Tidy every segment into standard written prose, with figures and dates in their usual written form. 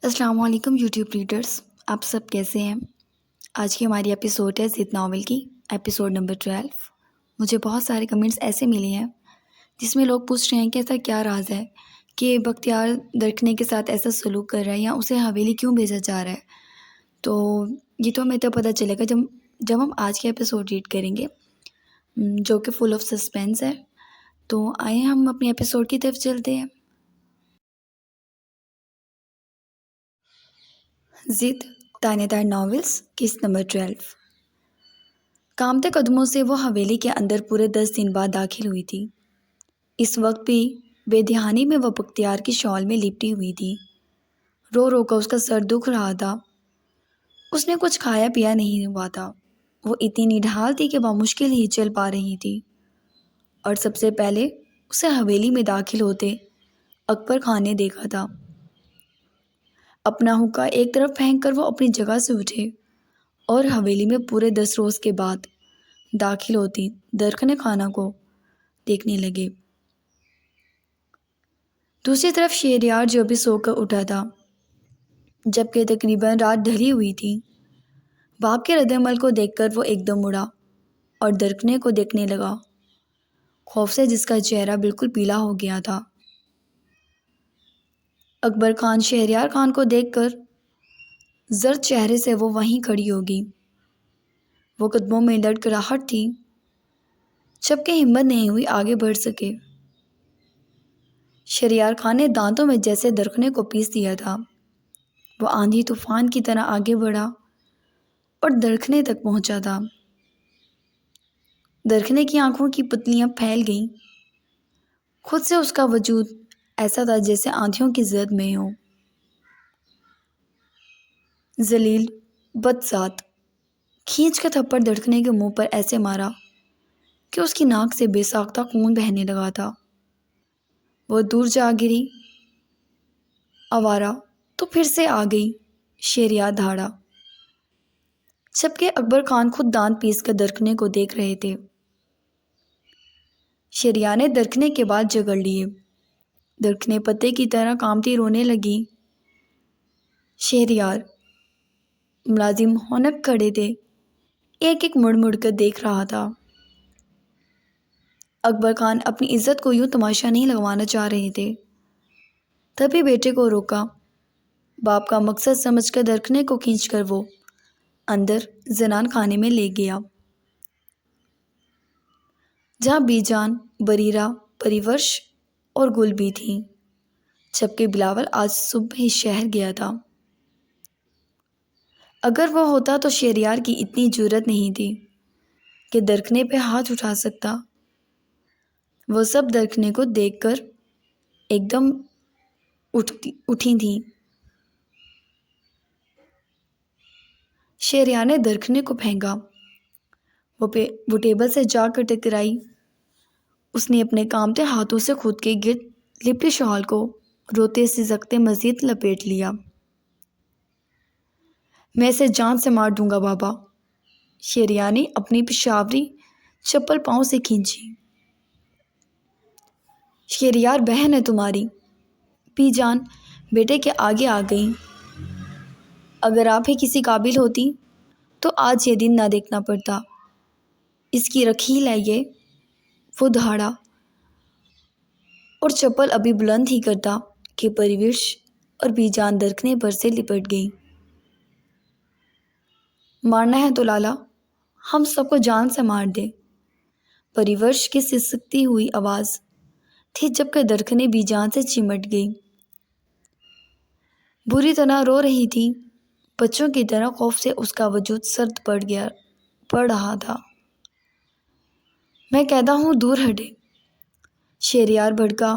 السلام علیکم YouTube readers, آپ سب کیسے ہیں؟ آج کی ہماری ایپیسوڈ ہے ضد ناول کی، ایپیسوڈ نمبر 12۔ مجھے بہت سارے کمنٹس ایسے ملے ہیں جس میں لوگ پوچھ رہے ہیں کہ ایسا کیا راز ہے کہ بختیار درکھنے کے ساتھ ایسا سلوک کر رہا ہے یا اسے حویلی کیوں بھیجا جا رہا ہے۔ تو یہ تو ہمیں تب پتہ چلے گا جب ہم آج کے ایپیسوڈ ریڈ کریں گے، جو کہ فل آف سسپینس ہے۔ تو آئیں ہم اپنی ایپیسوڈ کی طرف چلتے ہیں۔ ضد تانے دار ناولز قسط نمبر 12۔ کامتے قدموں سے وہ حویلی کے اندر پورے 10 دن بعد داخل ہوئی تھی۔ اس وقت بھی بے دھیانی میں وہ بختیار کی شال میں لپٹی ہوئی تھی۔ رو رو کر اس کا سر دکھ رہا تھا۔ اس نے کچھ کھایا پیا نہیں ہوا تھا۔ وہ اتنی نڈھال تھی کہ وہ مشکل ہی چل پا رہی تھی، اور سب سے پہلے اسے حویلی میں داخل ہوتے اکبر خان نے دیکھا تھا۔ اپنا حقہ ایک طرف پھینک کر وہ اپنی جگہ سے اٹھے اور حویلی میں پورے 10 روز کے بعد داخل ہوتی درخت خانہ کو دیکھنے لگے۔ دوسری طرف شہریار جو بھی سو کر اٹھا تھا، جبکہ تقریباً رات ڈھلی ہوئی تھی، باپ کے رد عمل کو دیکھ کر وہ ایک دم اڑا اور درکھنے کو دیکھنے لگا، خوف سے جس کا چہرہ بالکل پیلا ہو گیا تھا۔ اکبر خان شہریار خان کو دیکھ کر زرد چہرے سے وہ وہیں کھڑی ہوگی۔ وہ قدموں میں لڑکھڑاہٹ تھی، جبکہ ہمت نہیں ہوئی آگے بڑھ سکے۔ شہریار خان نے دانتوں میں جیسے درخنے کو پیس دیا تھا۔ وہ آندھی طوفان کی طرح آگے بڑھا اور درخنے تک پہنچا تھا۔ درخنے کی آنکھوں کی پتلیاں پھیل گئیں۔ خود سے اس کا وجود ایسا تھا جیسے آندھیوں کی زد میں ہو۔ ذلیل بدذات کھینچ کا تھپڑ درخنے کے منہ پر ایسے مارا کہ اس کی ناک سے بے ساختہ خون بہنے لگا تھا۔ وہ دور جا گری۔ آوارہ تو پھر سے آ گئی، شہریار دھاڑا، جبکہ اکبر خان خود دانت پیس کر درخنے کو دیکھ رہے تھے۔ شہریار نے درخنے کے بال جگڑ لیے۔ درخنے پتے کی طرح کامتی رونے لگی۔ شہریار ملازم ہونک کھڑے تھے، ایک ایک مڑ مڑ کر دیکھ رہا تھا۔ اکبر خان اپنی عزت کو یوں تماشا نہیں لگوانا چاہ رہے تھے، تبھی بیٹے کو روکا۔ باپ کا مقصد سمجھ کر درخنے کو کھینچ کر وہ اندر زنان خانے میں لے گیا، جہاں بی جان، بریرہ، پریورش اور گل بھی تھیں، جبکہ بلاول آج صبح ہی شہر گیا تھا۔ اگر وہ ہوتا تو شہریار کی اتنی جرأت نہیں تھی کہ درخنے پہ ہاتھ اٹھا سکتا۔ وہ سب درخنے کو دیکھ کر ایک دم اٹھی تھیں۔ شہریار نے درخنے کو پھینکا۔ وہ ٹیبل سے جا کر ٹکرائی۔ اس نے اپنے کامتے ہاتھوں سے خود کے گرد لپٹی شال کو روتے سسکتے مزید لپیٹ لیا۔ میں اسے جان سے مار دوں گا بابا، شہریار نے اپنی پشاوری چپل پاؤں سے کھینچی۔ شہریار بہن ہے تمہاری، بی جان بیٹے کے آگے آ گئی۔ اگر آپ ہی کسی قابل ہوتی تو آج یہ دن نہ دیکھنا پڑتا۔ اس کی رکھیل ہے یہ۔ وہ دھاڑا اور چپل ابھی بلند ہی کرتا کہ پریورش اور بی جان درخنے پر سے لپٹ گئی۔ مارنا ہے تو لالا، ہم سب کو جان سے مار دے، پریورش کی سسکتی ہوئی آواز تھی، جبکہ درخنے بی جان سے چمٹ گئی۔ بری طرح رو رہی تھی، بچوں کی طرح خوف سے اس کا وجود سرد پڑ رہا تھا۔ میں کہتا ہوں دور ہٹے، شہریار بھڑکا۔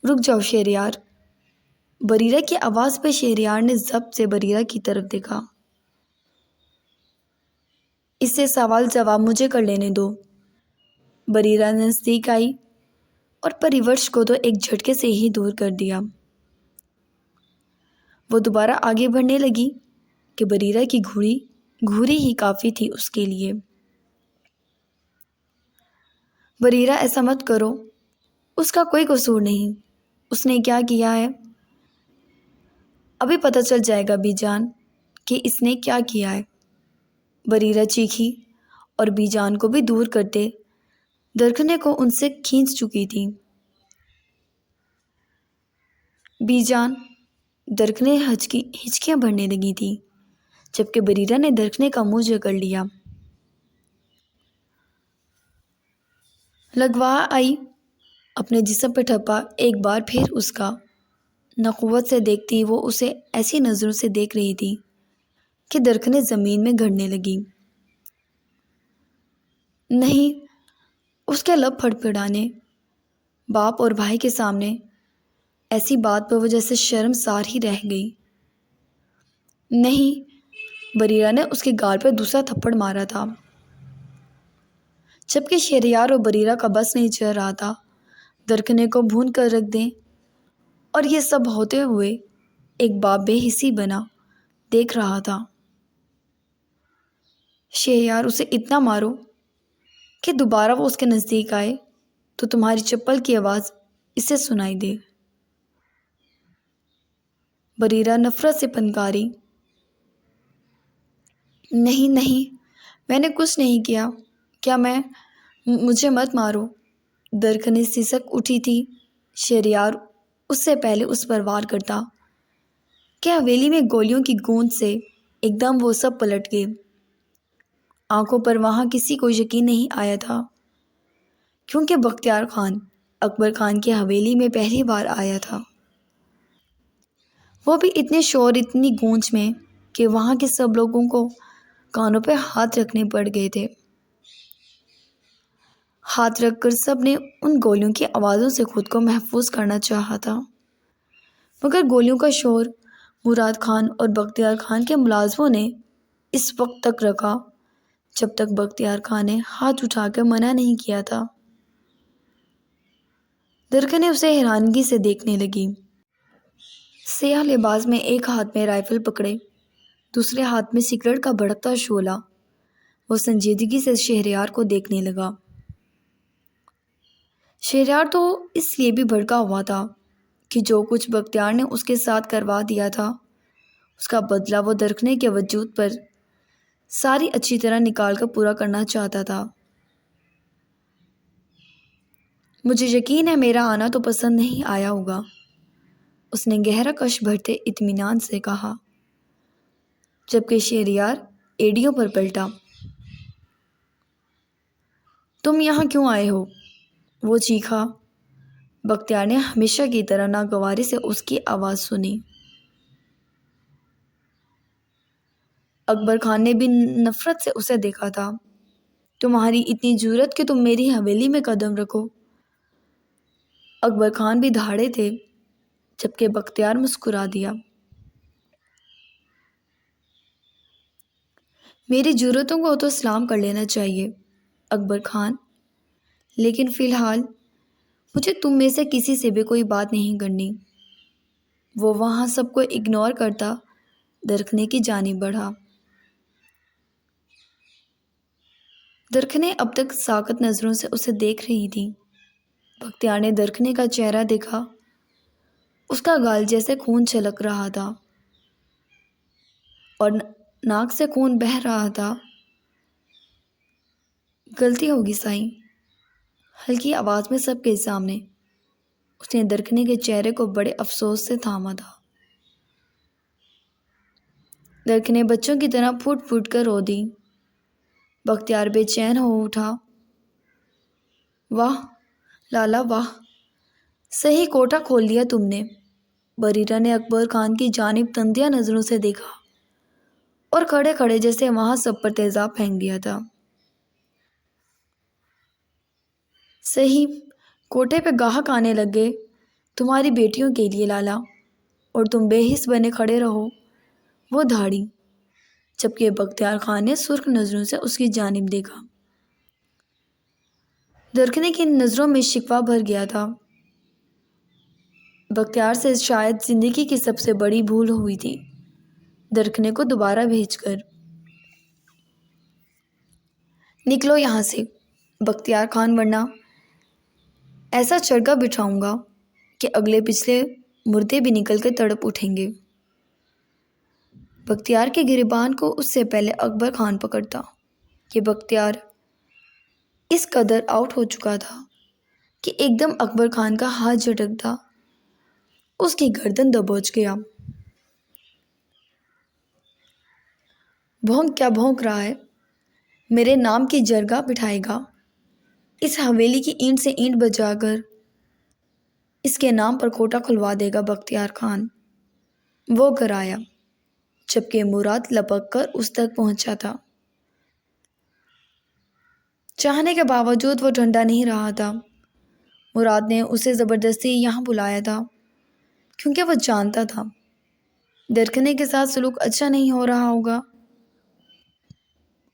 رک جاؤ شہریار، بریرہ کی آواز پہ شہریار نے ضبط سے بریرہ کی طرف دیکھا۔ اس سے سوال جواب مجھے کر لینے دو۔ بریرہ نزدیک آئی اور پریورش کو تو ایک جھٹکے سے ہی دور کر دیا۔ وہ دوبارہ آگے بڑھنے لگی کہ بریرہ کی گھوری ہی کافی تھی اس کے لیے۔ بریرہ ایسا مت کرو، اس کا کوئی قصور نہیں، اس نے کیا کیا ہے؟ ابھی پتہ چل جائے گا بی جان کہ اس نے کیا کیا ہے، بریرہ چیخی، اور بی جان کو بھی دور کرتے درخنے کو ان سے کھینچ چکی تھی۔ بی جان، درخنے ہچکیاں بھرنے لگی تھی، جبکہ بریرہ نے درخنے کا منہ جکڑ لیا۔ لگوا آئی اپنے جسم پر ٹھپا، ایک بار پھر اس کا نہ قوت سے دیکھتی وہ اسے ایسی نظروں سے دیکھ رہی تھی کہ درخنے زمین میں گھڑنے لگی۔ نہیں، اس کے لب پھڑپھڑانے، باپ اور بھائی کے سامنے ایسی بات پر وہ جیسے شرمسار ہی رہ گئی۔ نہیں، بریرہ نے اس کے گال پر دوسرا تھپڑ مارا تھا، جبکہ شہریار اور بریرہ کا بس نہیں چل رہا تھا درخنے کو بھون کر رکھ دیں، اور یہ سب ہوتے ہوئے ایک باپ بے حسی بنا دیکھ رہا تھا۔ شہریار، اسے اتنا مارو کہ دوبارہ وہ اس کے نزدیک آئے تو تمہاری چپل کی آواز اسے سنائی دے۔ بریرہ نفرت سے پنکاری، نہیں نہیں، میں نے کچھ نہیں کیا، کیا مجھے مت مارو۔ درخنے سسک اٹھی تھی۔ شہریار اس سے پہلے اس پر وار کرتا کہ حویلی میں گولیوں کی گونج سے ایک دم وہ سب پلٹ گئے۔ آنکھوں پر وہاں کسی کو یقین نہیں آیا تھا، کیونکہ بختیار خان اکبر خان کی حویلی میں پہلی بار آیا تھا، وہ بھی اتنے شور اتنی گونج میں کہ وہاں کے سب لوگوں کو کانوں پہ ہاتھ رکھنے پڑ گئے تھے۔ ہاتھ رکھ کر سب نے ان گولیوں کی آوازوں سے خود کو محفوظ کرنا چاہا تھا، مگر گولیوں کا شور مراد خان اور بختیار خان کے ملازموں نے اس وقت تک رکھا جب تک بختیار خان نے ہاتھ اٹھا کر منع نہیں کیا تھا۔ درخنے اسے حیرانگی سے دیکھنے لگی۔ سیاہ لباس میں ایک ہاتھ میں رائفل پکڑے، دوسرے ہاتھ میں سگریٹ کا بھڑکتا شعلہ، وہ سنجیدگی سے شہریار کو دیکھنے لگا۔ شہریار تو اس لیے بھی بھڑکا ہوا تھا کہ جو کچھ بختیار نے اس کے ساتھ کروا دیا تھا اس کا بدلہ وہ درخنے کے وجود پر ساری اچھی طرح نکال کر پورا کرنا چاہتا تھا۔ مجھے یقین ہے میرا آنا تو پسند نہیں آیا ہوگا، اس نے گہرا کش بھرتے اطمینان سے کہا، جبکہ شہریار ایڑیوں پر پلٹا۔ تم یہاں کیوں آئے ہو؟ وہ چیخا۔ بختیار نے ہمیشہ کی طرح ناگواری سے اس کی آواز سنی۔ اکبر خان نے بھی نفرت سے اسے دیکھا تھا۔ تمہاری اتنی جرأت کہ تم میری حویلی میں قدم رکھو۔ اکبر خان بھی دھاڑے تھے، جبکہ بختیار مسکرا دیا۔ میری جرأتوں کو تو سلام کر لینا چاہیے اکبر خان، لیکن فی الحال مجھے تم میں سے کسی سے بھی کوئی بات نہیں کرنی۔ وہ وہاں سب کو اگنور کرتا درخنے کی جانب بڑھا۔ درخنے اب تک ساکت نظروں سے اسے دیکھ رہی تھی۔ بختیار نے درخنے کا چہرہ دیکھا، اس کا گال جیسے خون چھلک رہا تھا اور ناک سے خون بہہ رہا تھا۔ غلطی ہوگی سائیں، ہلکی آواز میں سب کے سامنے اس نے درخنے کے چہرے کو بڑے افسوس سے تھاما تھا۔ درخنے بچوں کی طرح پھوٹ پھوٹ کر رو دی۔ بختیار بے چین ہو اٹھا۔ واہ لالا واہ، صحیح کوٹھا کھول دیا تم نے۔ بریرہ نے اکبر خان کی جانب تندیہ نظروں سے دیکھا اور کھڑے کھڑے جیسے وہاں سب پر تیزاب پھینک دیا تھا۔ صحیح کوٹھے پہ گاہک آنے لگ گئے تمہاری بیٹیوں کے لیے لالا، اور تم بے حس بنے کھڑے رہو۔ وہ دھاڑی، جبکہ بختیار خان نے سرخ نظروں سے اس کی جانب دیکھا۔ درخنے کی نظروں میں شکوہ بھر گیا تھا۔ بختیار سے شاید زندگی کی سب سے بڑی بھول ہوئی تھی درخنے کو دوبارہ بھیج کر۔ نکلو یہاں سے بختیار خان، ورنہ ایسا چڑھا بٹھاؤں گا کہ اگلے پچھلے مردے بھی نکل کر تڑپ اٹھیں گے۔ بختیار کے گریبان کو اس سے پہلے اکبر خان پکڑتا۔ یہ بختیار اس قدر آؤٹ ہو چکا تھا کہ ایک دم اکبر خان کا ہاتھ جھٹکتا اس کی گردن دبوچ گیا۔ بھونک کیا بھونک رہا ہے؟ میرے نام کی جرگہ بٹھائے گا؟ اس حویلی کی اینٹ سے اینٹ بجا کر اس کے نام پر کوٹا کھلوا دے گا بختیار خان۔ وہ گھر آیا جبکہ مراد لپک کر اس تک پہنچا تھا۔ چاہنے کے باوجود وہ ٹھنڈا نہیں رہا تھا۔ مراد نے اسے زبردستی یہاں بلایا تھا کیونکہ وہ جانتا تھا درکھنے کے ساتھ سلوک اچھا نہیں ہو رہا ہوگا،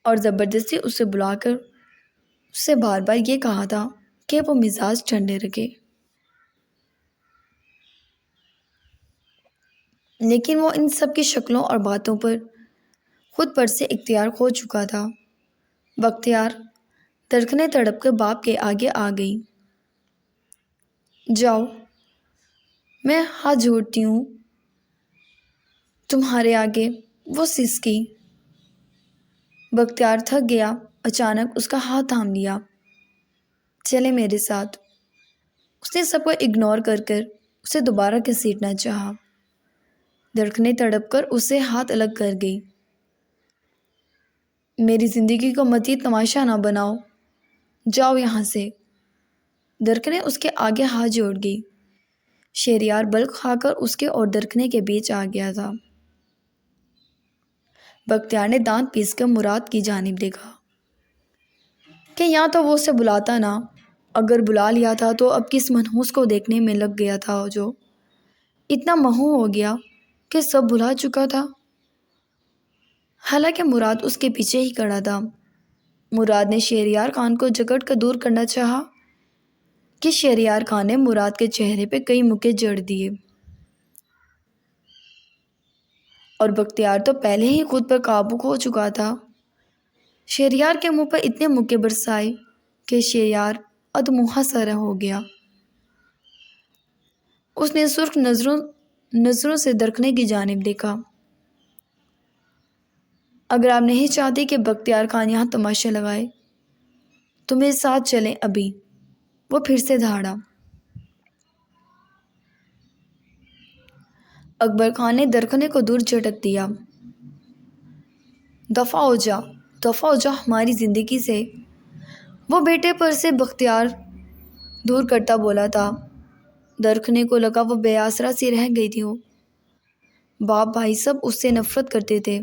اور زبردستی اسے بلا کر اس سے بار بار یہ کہا تھا کہ وہ مزاج ٹھنڈے رکھے، لیکن وہ ان سب کی شکلوں اور باتوں پر خود پر سے اختیار کھو چکا تھا۔ بختیار درکھنے تڑپ کر باپ کے آگے آ گئی۔ جاؤ، میں ہاتھ جوڑتی ہوں تمہارے آگے، وہ سسکی۔ بختیار تھک گیا، اچانک اس کا ہاتھ تھام لیا۔ چلے میرے ساتھ۔ اس نے سب کو اگنور کر کر اسے دوبارہ گھسیٹنا چاہا۔ دھڑکنے تڑپ کر اسے ہاتھ الگ کر گئی۔ میری زندگی کو مزید تماشا نہ بناؤ، جاؤ یہاں سے۔ درکھنے اس کے آگے ہاتھ جوڑ گئی۔ شہریار بلک کھا کر اس کے اور درکھنے کے بیچ آ گیا تھا۔ بختیار نے دانت پیس کر مراد کی جانب دیکھا کہ یا تو وہ اسے بلاتا نہ، اگر بلا لیا تھا تو اب کس منحوس کو دیکھنے میں لگ گیا تھا جو اتنا محو ہو گیا کہ سب بھلا چکا تھا۔ حالانکہ مراد اس کے پیچھے ہی کھڑا تھا۔ مراد نے شہریار خان کو جکڑ کر دور کرنا چاہا کہ شہریار خان نے مراد کے چہرے پہ کئی مکے جڑ دیے، اور بختیار تو پہلے ہی خود پر قابو کھو چکا تھا۔ شہریار کے منہ پر اتنے مکے برسائے کہ شہریار ادموہا سا ہو گیا۔ اس نے سرخ نظروں سے درکھنے کی جانب دیکھا۔ اگر آپ نہیں چاہتے کہ بختیار خان یہاں تماشا لگائے تو میرے ساتھ چلیں ابھی۔ وہ پھر سے دھاڑا۔ اکبر خان نے درکھنے کو دور جھٹک دیا۔ دفع ہو جا، دفع ہو جا ہماری زندگی سے۔ وہ بیٹے پر سے بختیار دور کرتا بولا تھا۔ درکھنے کو لگا وہ بے آسرا سی رہ گئی تھی۔ باپ بھائی سب اس سے نفرت کرتے تھے،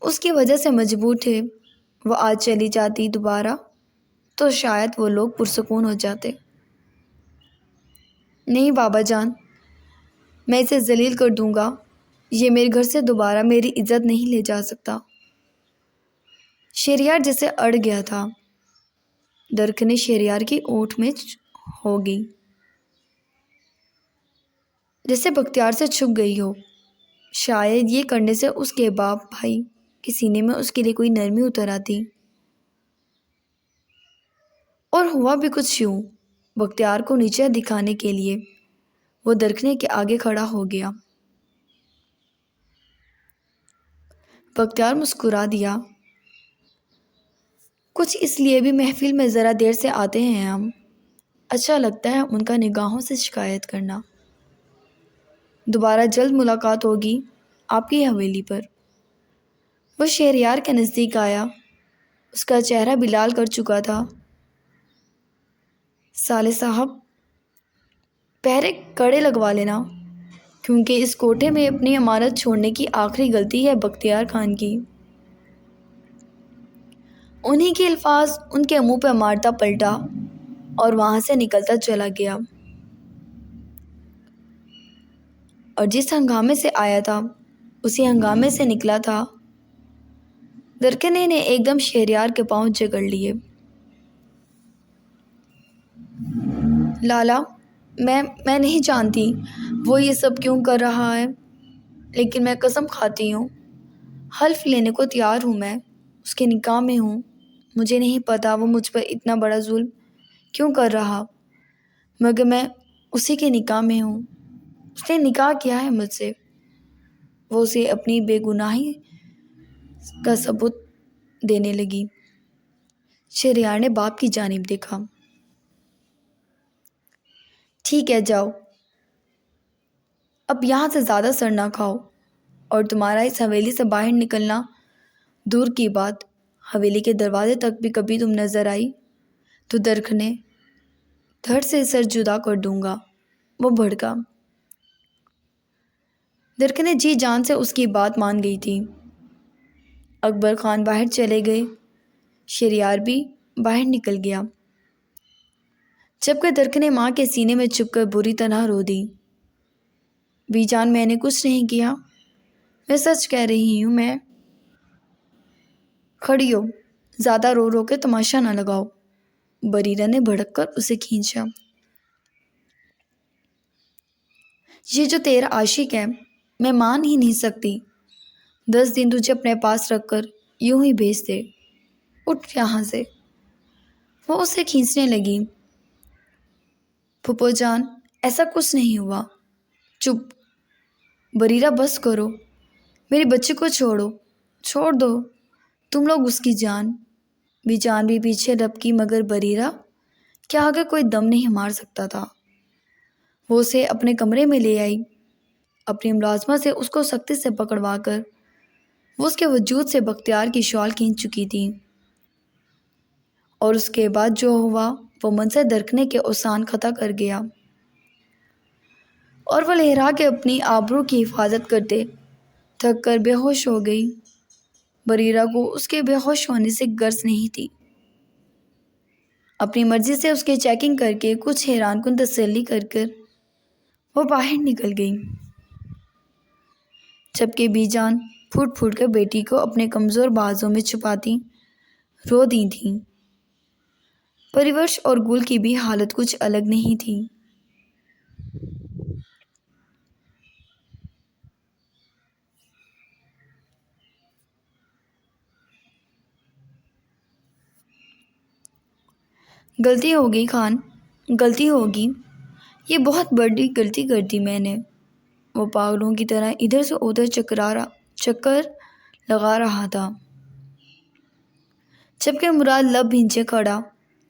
اس کی وجہ سے مجبور تھے۔ وہ آج چلی جاتی دوبارہ تو شاید وہ لوگ پرسکون ہو جاتے۔ نہیں بابا جان، میں اسے ذلیل کر دوں گا، یہ میرے گھر سے دوبارہ میری عزت نہیں لے جا سکتا۔ شہریار جیسے اڑ گیا تھا۔ درکھنے شہریار کی اونٹ میں ہو گئی، جیسے بختیار سے چھپ گئی ہو۔ شاید یہ کرنے سے اس کے باپ بھائی کے سینے میں اس کے لیے کوئی نرمی اتر آتی۔ اور ہوا بھی کچھ یوں، بختیار کو نیچے دکھانے کے لیے وہ درکھنے کے آگے کھڑا ہو گیا۔ بختیار مسکرا دیا۔ کچھ اس لیے بھی محفل میں ذرا دیر سے آتے ہیں ہم، اچھا لگتا ہے ان کا نگاہوں سے شکایت کرنا۔ دوبارہ جلد ملاقات ہوگی آپ کی حویلی پر۔ وہ شہریار کے نزدیک آیا، اس کا چہرہ بھی لال کر چکا تھا۔ سالے صاحب، پہرے کڑے لگوا لینا، کیونکہ اس کوٹھے میں اپنی امانت چھوڑنے کی آخری غلطی ہے بختیار خان کی۔ انہی کے الفاظ ان کے منہ پہ مارتا پلٹا اور وہاں سے نکلتا چلا گیا، اور جس ہنگامے سے آیا تھا اسی ہنگامے سے نکلا تھا۔ درکھنے نے ایک دم شہریار کے پاؤں جکڑ لیے۔ لالا، میں نہیں جانتی وہ یہ سب کیوں کر رہا ہے، لیکن میں قسم کھاتی ہوں، حلف لینے کو تیار ہوں، میں اس کے نکاح میں ہوں۔ مجھے نہیں پتا وہ مجھ پر اتنا بڑا ظلم کیوں کر رہا، مگر میں اسی کے نکاح میں ہوں۔ اس نے نکاح کیا ہے مجھ سے۔ وہ اسے اپنی بے گناہی کا ثبوت دینے لگی۔ شہریار نے باپ کی جانب دیکھا۔ ٹھیک ہے، جاؤ، اب یہاں سے زیادہ سر نہ کھاؤ، اور تمہارا اس حویلی سے باہر نکلنا دور کی بات، حویلی کے دروازے تک بھی کبھی تم نظر آئی تو درخنے دھڑ سے سر جدا کر دوں گا۔ وہ بھڑکا۔ درخنے جی جان سے اس کی بات مان گئی تھی۔ اکبر خان باہر چلے گئے، شہریار بھی باہر نکل گیا، جبکہ درخنے ماں کے سینے میں چھپ کر بری طرح رو دی۔ بی جان، میں نے کچھ نہیں کیا، میں سچ کہہ رہی ہوں۔ میں کھڑی ہو، زیادہ رو رو کے تماشا نہ لگاؤ۔ بریرہ نے بھڑک کر اسے کھینچا۔ یہ جو تیرا عاشق ہے، میں مان ہی نہیں سکتی۔ 10 دن تجھے اپنے پاس رکھ کر یوں ہی بھیج دے۔ اٹھ یہاں سے۔ وہ اسے کھینچنے لگی۔ پھوپھو جان، ایسا کچھ نہیں ہوا۔ چپ، بریرہ، بس کرو، میری بچی کو چھوڑو، چھوڑ دو تم لوگ اس کی جان۔ بی جان بھی پیچھے لپکی، مگر بریرہ کے آگے کوئی دم نہیں مار سکتا تھا۔ وہ اسے اپنے کمرے میں لے آئی، اپنی ملازمہ سے اس کو سختی سے پکڑوا کر وہ اس کے وجود سے بختیار کی شال کھینچ چکی تھی، اور اس کے بعد جو ہوا وہ منظر درخنے کے اوسان خطا کر گیا، اور وہ لہرا کے اپنی آبرو کی حفاظت کرتے تھک کر بے ہوش ہو گئی۔ بریرہ کو اس کے بے ہوش ہونے سے غرض نہیں تھی۔ اپنی مرضی سے اس کی چیکنگ کر کے کچھ حیران کن تسلی کر وہ باہر نکل گئی، جبکہ بی جان پھوٹ پھوٹ کر بیٹی کو اپنے کمزور بازوں میں چھپاتی رو دی تھی۔ پریورش اور گل کی بھی حالت کچھ الگ نہیں تھی۔ غلطی ہوگی خان، غلطی ہوگی، یہ بہت بڑی غلطی کر دی میں نے۔ وہ پاگلوں کی طرح ادھر سے ادھر چکر لگا رہا تھا، جبکہ مراد لب بھینچے کھڑا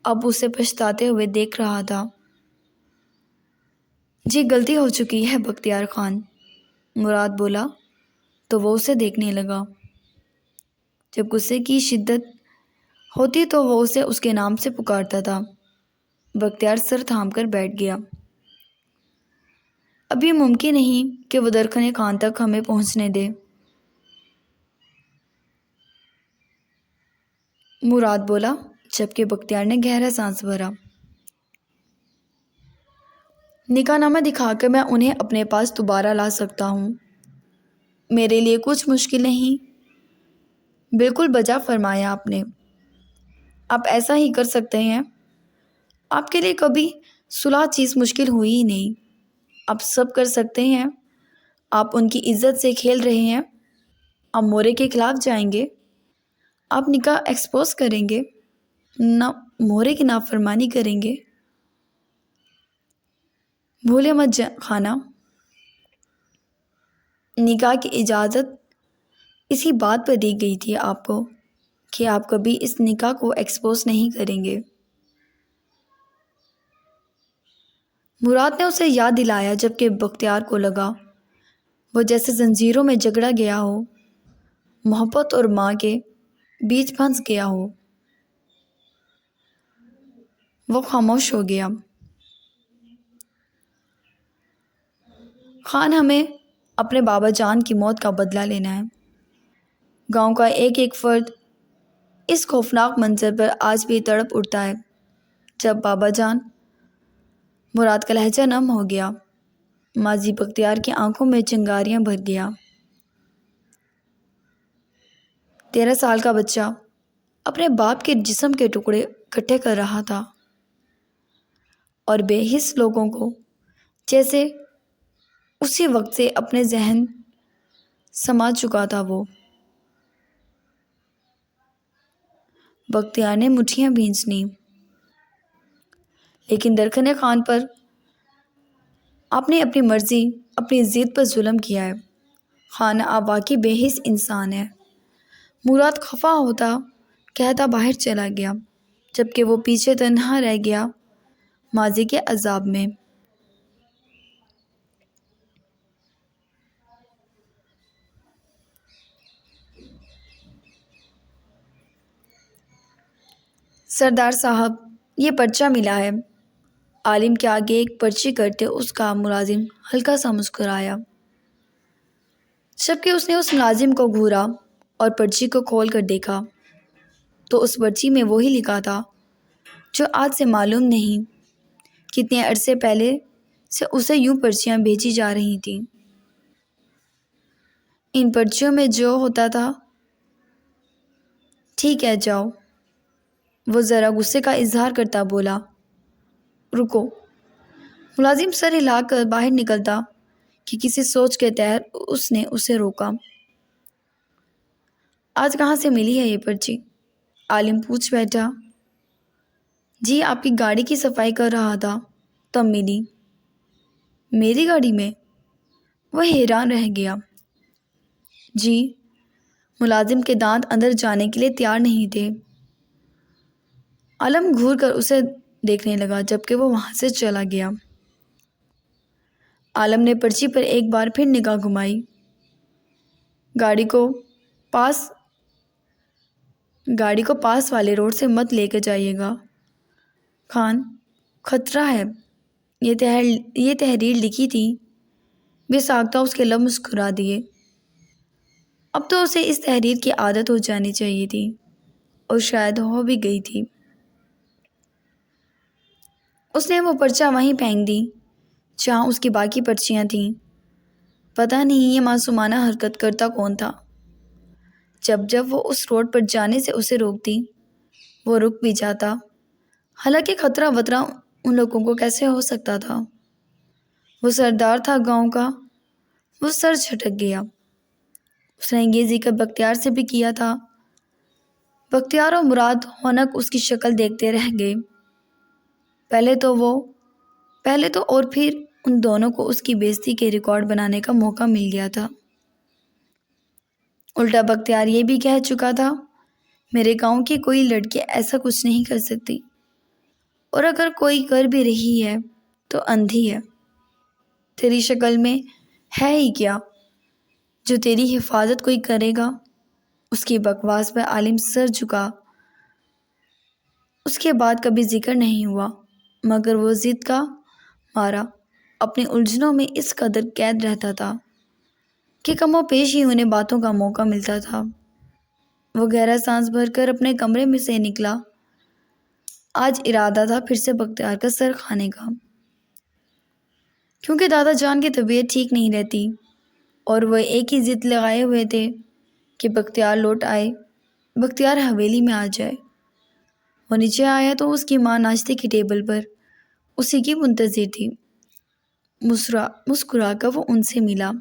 اب اسے پچھتاتے ہوئے دیکھ رہا تھا۔ جی غلطی ہو چکی ہے بختیار خان، مراد بولا تو وہ اسے دیکھنے لگا۔ جب غصے کی شدت ہوتی تو وہ اسے اس کے نام سے پکارتا تھا۔ بختیار سر تھام کر بیٹھ گیا۔ اب یہ ممکن نہیں کہ وہ درخنے خان تک ہمیں پہنچنے دے، مراد بولا، جبکہ بختیار نے گہرا سانس بھرا۔ نکاح نامہ دکھا کر میں انہیں اپنے پاس دوبارہ لا سکتا ہوں، میرے لیے کچھ مشکل نہیں۔ بالکل بجا فرمایا آپ نے، آپ ایسا ہی کر سکتے ہیں۔ آپ کے لیے کبھی صلح چیز مشکل ہوئی ہی نہیں، آپ سب کر سکتے ہیں۔ آپ ان کی عزت سے کھیل رہے ہیں، آپ مورے کے خلاف جائیں گے، آپ نکاح ایکسپوز کریں گے، نہ مورے کی نافرمانی کریں گے۔ بھولے مت خانہ، نکاح کی اجازت اسی بات پر دی گئی تھی آپ کو کہ آپ کبھی اس نکاح کو ایکسپوز نہیں کریں گے۔ مراد نے اسے یاد دلایا، جبکہ بختیار کو لگا وہ جیسے زنجیروں میں جکڑا گیا ہو، محبت اور ماں کے بیچ پھنس گیا ہو۔ وہ خاموش ہو گیا۔ خان، ہمیں اپنے بابا جان کی موت کا بدلہ لینا ہے۔ گاؤں کا ایک ایک فرد اس خوفناک منظر پر آج بھی تڑپ اٹھتا ہے۔ جب بابا جان، مراد کا لہجہ نم ہو گیا، ماضی بختیار کی آنکھوں میں چنگاریاں بھر گیا۔ 13 سال کا بچہ اپنے باپ کے جسم کے ٹکڑے اکٹھے کر رہا تھا، اور بے حس لوگوں کو جیسے اسی وقت سے اپنے ذہن سما چکا تھا۔ وہ بختیار نے مٹھیاں بھینچ لیں، لیکن درخنے خان پر آپ نے اپنی مرضی، اپنی ضد پر ظلم کیا ہے۔ خان آپ واقعی بے حس انسان ہے، مراد خفا ہوتا کہتا باہر چلا گیا، جبکہ وہ پیچھے تنہا رہ گیا ماضی کے عذاب میں۔ سردار صاحب، یہ پرچہ ملا ہے۔ عالم کے آگے ایک پرچی کرتے اس کا ملازم ہلکا سا مسکرایا، جبکہ اس نے اس ملازم کو گھورا اور پرچی کو کھول کر دیکھا تو اس پرچی میں وہی لکھا تھا جو آج سے معلوم نہیں کتنے عرصے پہلے سے اسے یوں پرچیاں بھیجی جا رہی تھیں۔ ان پرچیوں میں جو ہوتا تھا، ٹھیک ہے جاؤ، وہ ذرا غصے کا اظہار کرتا بولا۔ رکو، ملازم سر ہلا کر باہر نکلتا کہ کسی سوچ کے تحت اس نے اسے روکا۔ آج کہاں سے ملی ہے یہ پرچی؟ عالم پوچھ بیٹھا۔ جی آپ کی گاڑی کی صفائی کر رہا تھا تب ملی۔ میری گاڑی میں؟ وہ حیران رہ گیا۔ جی، ملازم کے دانت اندر جانے کے لیے تیار نہیں تھے۔ عالم گھور کر اسے دیکھنے لگا جبکہ وہ وہاں سے چلا گیا۔ عالم نے پرچی پر ایک بار پھر نگاہ گھمائی۔ گاڑی کو پاس والے روڈ سے مت لے کے جائیے گا خان، خطرہ ہے۔ یہ تحریر لکھی تھی۔ بے ساختہ اس کے لب مسکرا دیے۔ اب تو اسے اس تحریر کی عادت ہو جانی چاہیے تھی، اور شاید ہو بھی گئی تھی۔ اس نے وہ پرچہ وہیں پھینک دی جہاں اس کی باقی پرچیاں تھیں۔ پتہ نہیں یہ معصومانہ حرکت کرتا کون تھا۔ جب وہ اس روڈ پر جانے سے اسے روکتی، وہ رک بھی جاتا۔ حالانکہ خطرہ وطرہ ان لوگوں کو کیسے ہو سکتا تھا؟ وہ سردار تھا گاؤں کا۔ وہ سر جھٹک گیا۔ اس نے یہ ذکر بختیار سے بھی کیا تھا۔ بختیار اور مراد ہونک اس کی شکل دیکھتے رہ گئے۔ پہلے تو اور پھر ان دونوں کو اس کی بے عزتی کے ریکارڈ بنانے کا موقع مل گیا تھا۔ الٹا بختیار یہ بھی کہہ چکا تھا، میرے گاؤں کی کوئی لڑکی ایسا کچھ نہیں کر سکتی، اور اگر کوئی کر بھی رہی ہے تو اندھی ہے۔ تیری شکل میں ہے ہی کیا جو تیری حفاظت کوئی کرے گا؟ اس کی بکواس پر عالم سر جھکا۔ اس کے بعد کبھی ذکر نہیں ہوا، مگر وہ ضد کا مارا اپنی الجھنوں میں اس قدر قید رہتا تھا کہ کم و بیش ہی انہیں باتوں کا موقع ملتا تھا۔ وہ گہرا سانس بھر کر اپنے کمرے میں سے نکلا۔ آج ارادہ تھا پھر سے بختیار کا سر کھانے کا، کیونکہ دادا جان کی طبیعت ٹھیک نہیں رہتی، اور وہ ایک ہی ضد لگائے ہوئے تھے کہ بختیار لوٹ آئے، بختیار حویلی میں آ جائے۔ وہ نیچے آیا تو اس کی ماں ناشتے کی ٹیبل پر اسی کی منتظر تھی۔ مسکرا کر وہ ان سے ملا،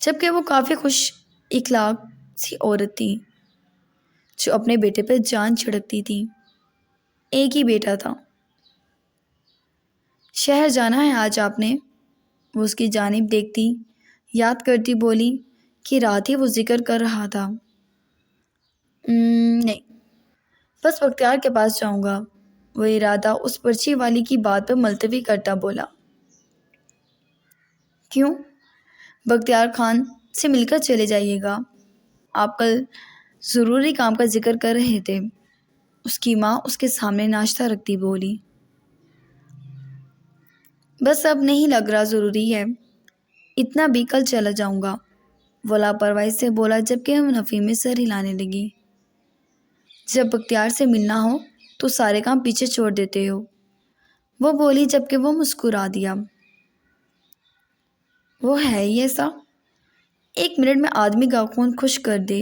جبکہ وہ کافی خوش اخلاق سی عورت تھی جو اپنے بیٹے پہ جان چھڑکتی تھی۔ ایک ہی بیٹا تھا۔ شہر جانا ہے آج آپ نے؟ وہ اس کی جانب دیکھتی یاد کرتی بولی کہ رات ہی وہ ذکر کر رہا تھا۔ نہیں، بس بختیار کے پاس جاؤں گا۔ وہ ارادہ اس پرچی والی کی بات پر ملتوی کرتا بولا۔ کیوں؟ بختیار خان سے مل کر چلے جائیے گا، آپ کل ضروری کام کا ذکر کر رہے تھے۔ اس کی ماں اس کے سامنے ناشتہ رکھتی بولی۔ بس اب نہیں لگ رہا ضروری ہے، اتنا بھی کل چلا جاؤں گا، وہ لاپرواہی سے بولا جبکہ نفی میں سر ہلانے لگی۔ جب بختیار سے ملنا ہو تو سارے کام پیچھے چھوڑ دیتے ہو، وہ بولی جبکہ وہ مسکرا دیا۔ وہ ہے ہی ایسا، 1 منٹ میں آدمی کا خون خشک کر دے،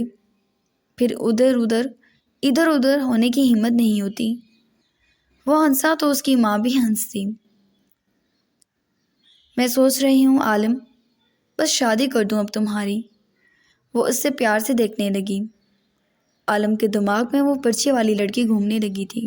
پھر ادھر ادھر ہونے کی ہمت نہیں ہوتی۔ وہ ہنسا تو اس کی ماں بھی ہنسی۔ میں سوچ رہی ہوں عالم، بس شادی کر دوں اب تمہاری۔ وہ اس سے پیار سے دیکھنے لگی۔ عالم کے دماغ میں وہ پرچی والی لڑکی گھومنے لگی تھی۔